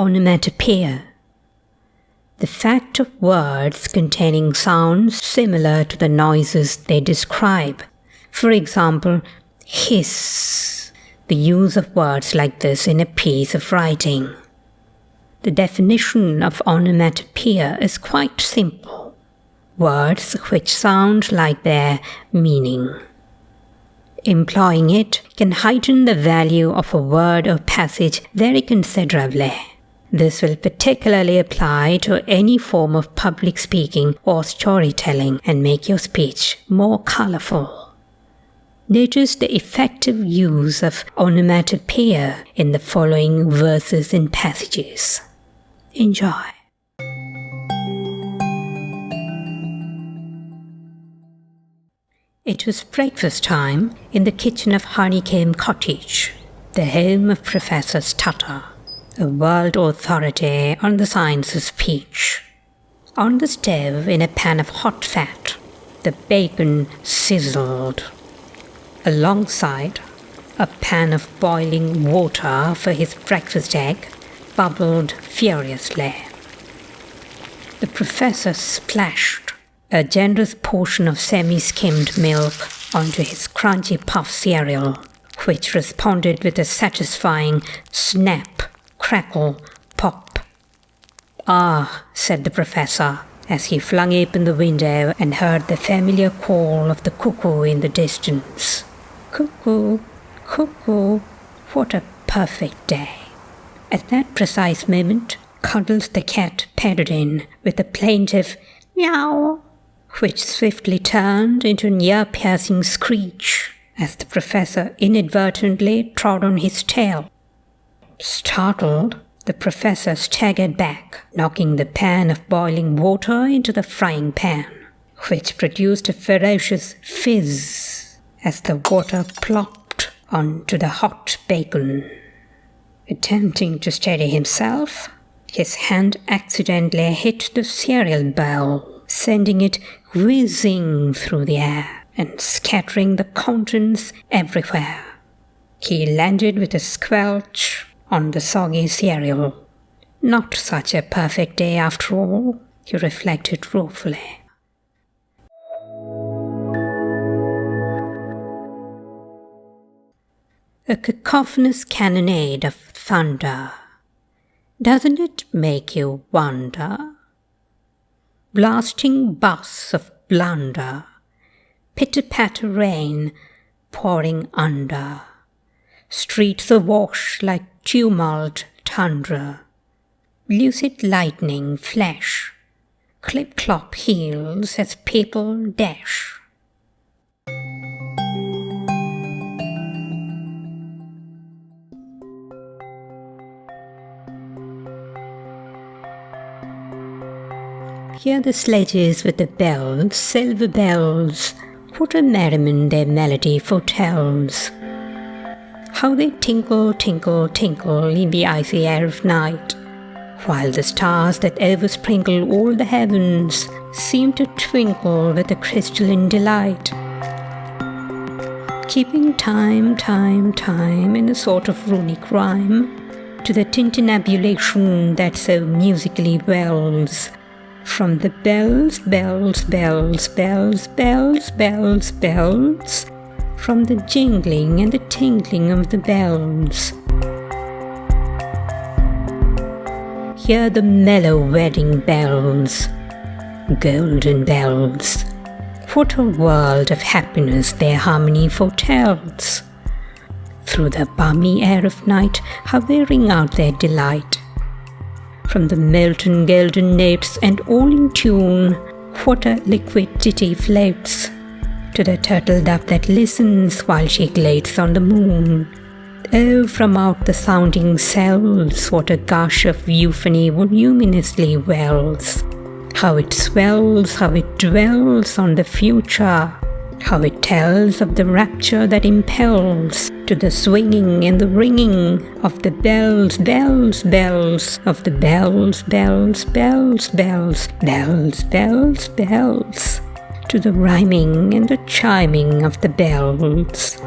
Onomatopoeia. The fact of words containing sounds similar to the noises they describe. For example, hiss, the use of words like this in a piece of writing. The definition of onomatopoeia is quite simple. Words which sound like their meaning. Employing it can heighten the value of a word or passage very considerably. This will particularly apply to any form of public speaking or storytelling and make your speech more colorful. Notice the effective use of onomatopoeia in the following verses and passages. Enjoy. It was breakfast time in the kitchen of Honeycomb Cottage, the home of Professor Stutter, a world authority on the science of speech. On the stove, in a pan of hot fat, the bacon sizzled. Alongside, a pan of boiling water for his breakfast egg bubbled furiously. The professor splashed a generous portion of semi-skimmed milk onto his crunchy puff cereal, which responded with a satisfying snap, crackle, pop. "Ah," said the professor, as he flung open the window and heard the familiar call of the cuckoo in the distance. "Cuckoo, cuckoo, what a perfect day." At that precise moment, Cuddles the cat padded in with a plaintive meow, which swiftly turned into an ear-piercing screech as the professor inadvertently trod on his tail. Startled, the professor staggered back, knocking the pan of boiling water into the frying pan, which produced a ferocious fizz as the water plopped onto the hot bacon. Attempting to steady himself, his hand accidentally hit the cereal bowl, sending it whizzing through the air and scattering the contents everywhere. He landed with a squelch on the soggy cereal. Not such a perfect day after all, he reflected ruefully. A cacophonous cannonade of thunder. Doesn't it make you wonder? Blasting bus of blunder, pitter-patter rain pouring under, streets awash like tumult tundra, lucid lightning flash, clip-clop heels as people dash. Hear the sledges with the bells, silver bells, what a merriment their melody foretells. How they tinkle, tinkle, tinkle in the icy air of night, while the stars that oversprinkle all the heavens seem to twinkle with a crystalline delight. Keeping time in a sort of Runic rhyme to the tintinabulation that so musically wells from the bells, bells, bells, bells, bells, bells, bells, from the jingling and the tinkling of the bells. Hear the mellow wedding bells, golden bells. What a world of happiness their harmony foretells. Through the balmy air of night, how they ring out their delight. From the molten golden notes and all in tune, what a liquid ditty floats, to the turtle dove that listens while she gloats on the moon. Oh, from out the sounding cells, what a gush of euphony voluminously wells. How it swells, how it dwells on the future, how it tells of the rapture that impels to the swinging and the ringing of the bells, bells, bells, of the bells, bells, bells, bells, bells, bells, bells, to the rhyming and the chiming of the bells.